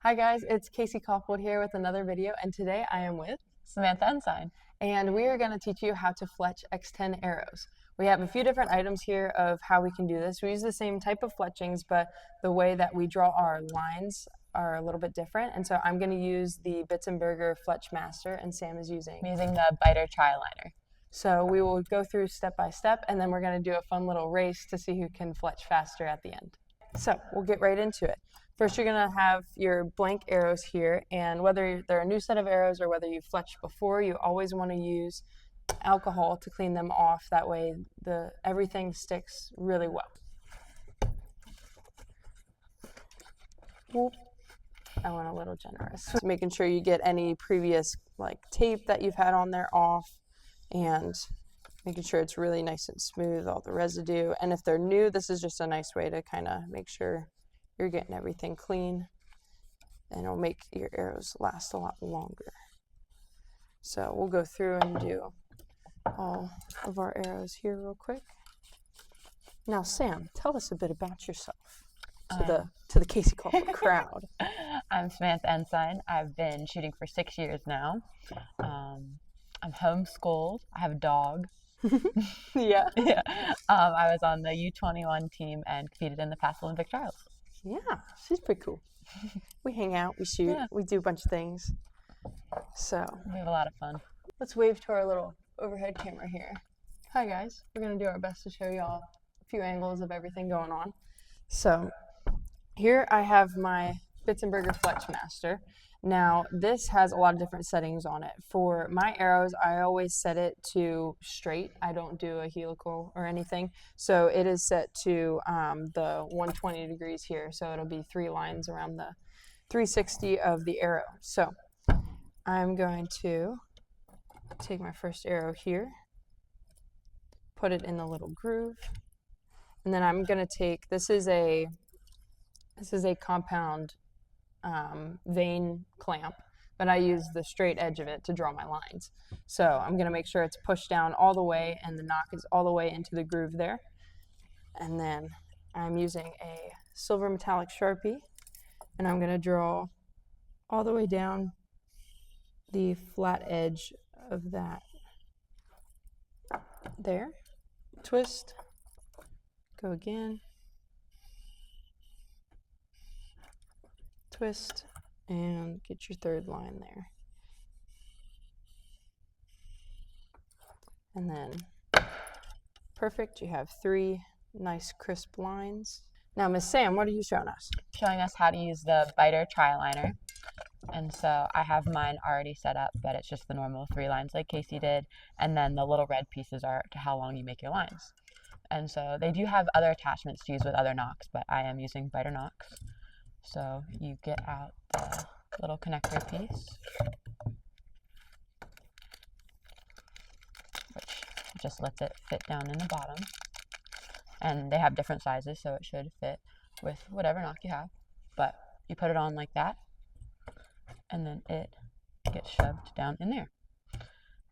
Hi guys, it's Kaufhold here with another video, and today I am with Samantha Ensign. and we are going to teach you how to fletch X10 arrows. We have a few different items here of how we can do this. We use the same type of fletchings, but the way that we draw our lines are a little bit different, and so I'm going to use the Bitzenberger Fletch Master, and Sam is using. I'm using the biter tri-liner. So we will go through step by step, and then we're going to do a fun little race to see who can fletch faster at the end. So we'll get right into it. First, you're going to have your blank arrows here, and whether they're a new set of arrows or whether you fletched before, you always want to use alcohol to clean them off. That way everything sticks really well. I went a little generous. So making sure you get any previous tape that you've had on there off, and making sure it's really nice and smooth, all the residue. And if they're new, this is just a nice way to kind of make sure you're getting everything clean, and it'll make your arrows last a lot longer. So we'll go through and do all of our arrows here real quick. Now, Sam, tell us a bit about yourself to the Casey Kaufhold crowd. I'm Samantha Ensign. I've been shooting for 6 years now. I'm homeschooled. I have a dog. Yeah. Yeah. I was on the U21 team and competed in the past Olympic trials. Yeah, she's pretty cool. We hang out, we shoot, we do a bunch of things. So we have a lot of fun. Let's wave to our little overhead camera here. Hi guys, we're gonna do our best to show y'all a few angles of everything going on. So here I have my Bitzenberger Fletch Master. Now this has a lot of different settings on it. For my arrows, I always set it to straight. I don't do a helical or anything. So it is set to the 120 degrees here. So it'll be 3 lines around the 360 of the arrow. So I'm going to take my first arrow here, put it in the little groove, and then I'm going to take, this is a compound vein clamp, but I use the straight edge of it to draw my lines. So I'm going to make sure it's pushed down all the way and the knock is all the way into the groove there. And then I'm using a silver metallic Sharpie, and I'm going to draw all the way down the flat edge of that there. Twist, go again, twist, and get your third line there. And then, perfect, you have 3 nice crisp lines. Now, Miss Sam, what are you showing us? Showing us how to use the biter tri-liner. And so I have mine already set up, but it's just the normal 3 lines like Casey did. And then the little red pieces are to how long you make your lines. And so they do have other attachments to use with other nocks, but I am using biter nocks. So you get out the little connector piece, which just lets it fit down in the bottom. And they have different sizes, so it should fit with whatever nock you have. But you put it on like that, and then it gets shoved down in there.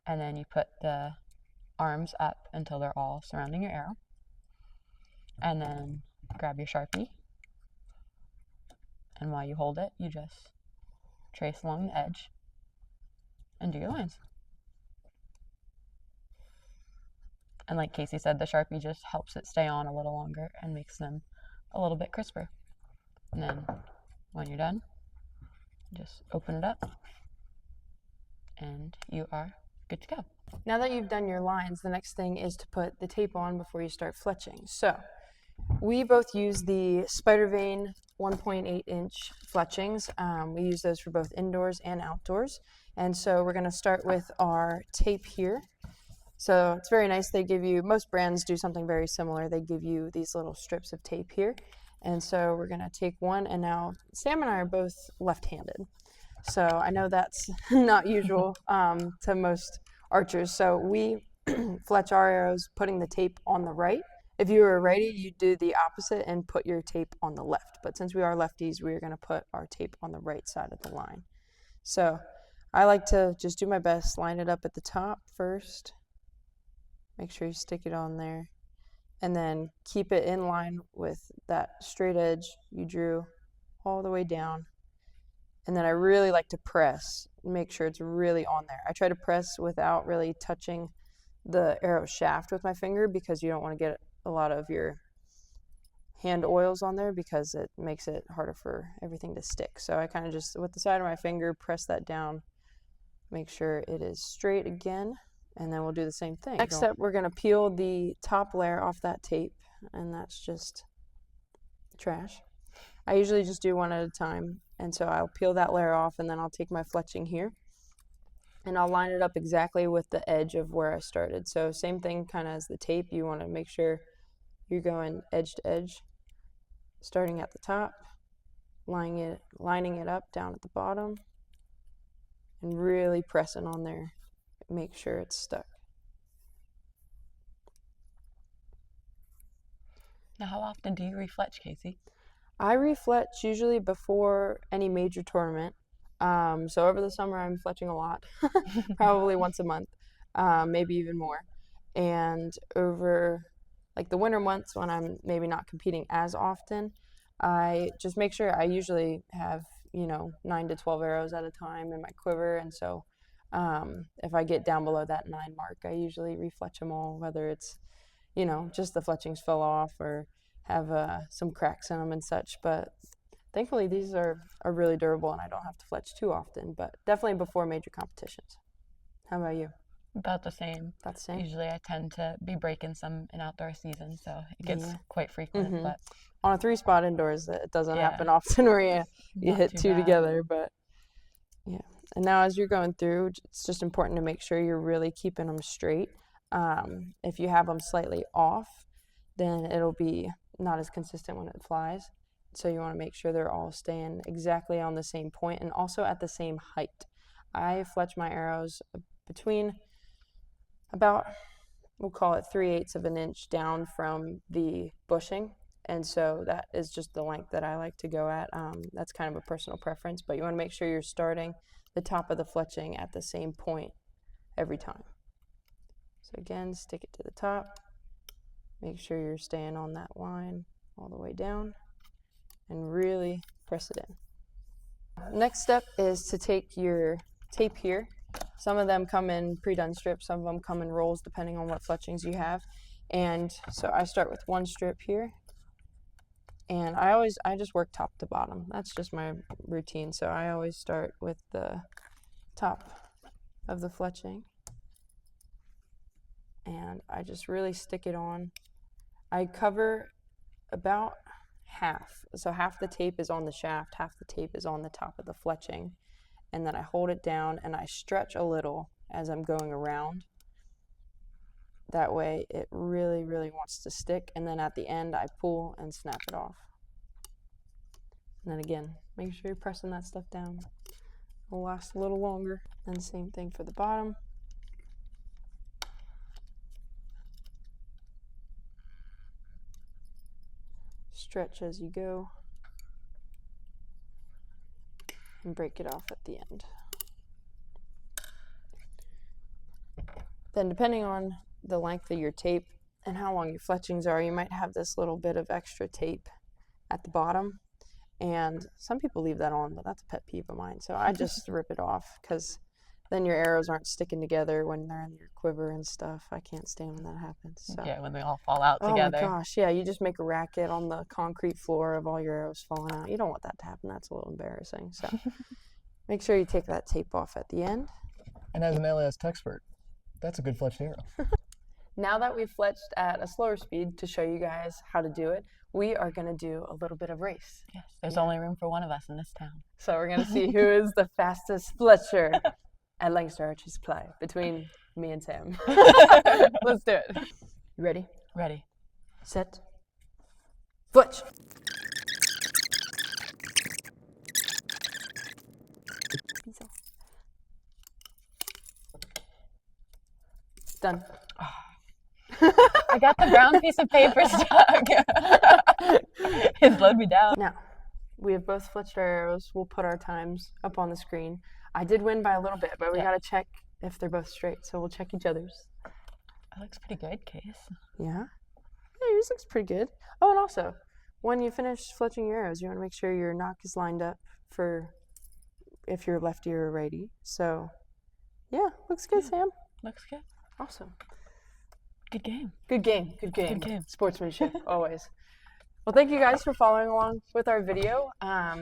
And then you put the arms up until they're all surrounding your arrow. And then grab your Sharpie. And while you hold it, you just trace along the edge and do your lines. And like Casey said, the Sharpie just helps it stay on a little longer and makes them a little bit crisper. And then when you're done, just open it up and you are good to go. Now that you've done your lines, the next thing is to put the tape on before you start fletching. So we both use the Spidervane 1.8-inch fletchings. We use those for both indoors and outdoors. And so we're going to start with our tape here. So it's very nice. They give you, most brands do something very similar. They give you these little strips of tape here. And so we're going to take one, and now Sam and I are both left-handed. So I know that's not usual to most archers. So we fletch our arrows putting the tape on the right. If you were a righty, you'd do the opposite and put your tape on the left. But since we are lefties, we're going to put our tape on the right side of the line. So I like to just do my best, line it up at the top first. Make sure you stick it on there. And then keep it in line with that straight edge you drew all the way down. And then I really like to press, make sure it's really on there. I try to press without really touching the arrow shaft with my finger because you don't want to get a lot of your hand oils on there because it makes it harder for everything to stick. So I kind of just, with the side of my finger, press that down, make sure it is straight again, and then we'll do the same thing. Next step, we're going to peel the top layer off that tape, and that's just trash. I usually just do one at a time, and so I'll peel that layer off, and then I'll take my fletching here, and I'll line it up exactly with the edge of where I started. So same thing kind of as the tape, you want to make sure you're going edge to edge, starting at the top, lining it up down at the bottom, and really pressing on there. Make sure it's stuck. Now, how often do you refletch, Casey? I refletch usually before any major tournament. So over the summer, I'm fletching a lot, probably once a month, maybe even more. And over like the winter months when I'm maybe not competing as often, I just make sure I usually have, 9 to 12 arrows at a time in my quiver. And so if I get down below that 9 mark, I usually refletch them all, whether it's, just the fletchings fell off or have some cracks in them and such. But thankfully, these are really durable and I don't have to fletch too often, but definitely before major competitions. How about you? About the same. About the same? Usually I tend to be breaking some in outdoor season, so it gets quite frequent. But on a 3-spot indoors, it doesn't happen often where you hit 2 together, but yeah. And now as you're going through, it's just important to make sure you're really keeping them straight. If you have them slightly off, then it'll be not as consistent when it flies. So you want to make sure they're all staying exactly on the same point and also at the same height. I fletch my arrows between about, we'll call it 3/8 of an inch down from the bushing. And so that is just the length that I like to go at. That's kind of a personal preference, but you want to make sure you're starting the top of the fletching at the same point every time. So again, stick it to the top. Make sure you're staying on that line all the way down and really press it in. Next step is to take your tape here. Some of them come in pre-done strips, some of them come in rolls depending on what fletchings you have. And so I start with one strip here. And I just work top to bottom. That's just my routine. So I always start with the top of the fletching. And I just really stick it on. I cover about half. So half the tape is on the shaft, half the tape is on the top of the fletching. And then I hold it down and I stretch a little as I'm going around. That way it really, really wants to stick. And then at the end, I pull and snap it off. And then again, make sure you're pressing that stuff down. It'll last a little longer. And same thing for the bottom. Stretch as you go. And break it off at the end. Then depending on the length of your tape and how long your fletchings are, you might have this little bit of extra tape at the bottom. And some people leave that on, but that's a pet peeve of mine. So I just rip it off because then your arrows aren't sticking together when they're in your quiver and stuff. I can't stand when that happens. So. Yeah, when they all fall out together. Oh my gosh, yeah, you just make a racket on the concrete floor of all your arrows falling out. You don't want that to happen. That's a little embarrassing. So make sure you take that tape off at the end. And as an LAS expert, that's a good fletched arrow. Now that we've fletched at a slower speed to show you guys how to do it, we are going to do a little bit of race. Yes, there's only room for one of us in this town. So we're going to see who is the fastest fletcher at Lancaster Archery Supply between me and Sam. Let's do it. You ready? Ready. Set. Fletch. Done. I got the brown piece of paper stuck. It slowed me down. Now, we have both fletched our arrows. We'll put our times up on the screen. I did win by a little bit, but we got to check if they're both straight. So we'll check each other's. That looks pretty good, Case. Yeah? Yeah, yours looks pretty good. Oh, and also, when you finish fletching your arrows, you want to make sure your nock is lined up for if you're lefty or righty. So, yeah, looks good, Sam. Looks good. Awesome. Good game. Good game. Good game. Good game. Sportsmanship, always. Well, thank you guys for following along with our video.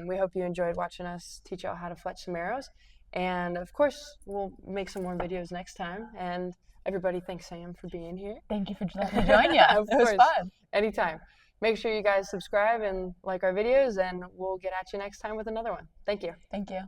We hope you enjoyed watching us teach y'all how to fletch some arrows. And of course, we'll make some more videos next time. And everybody thanks Sam for being here. Thank you for letting me join you. Of It was course. fun. Anytime. Make sure you guys subscribe and like our videos, and we'll get at you next time with another one. Thank you. Thank you.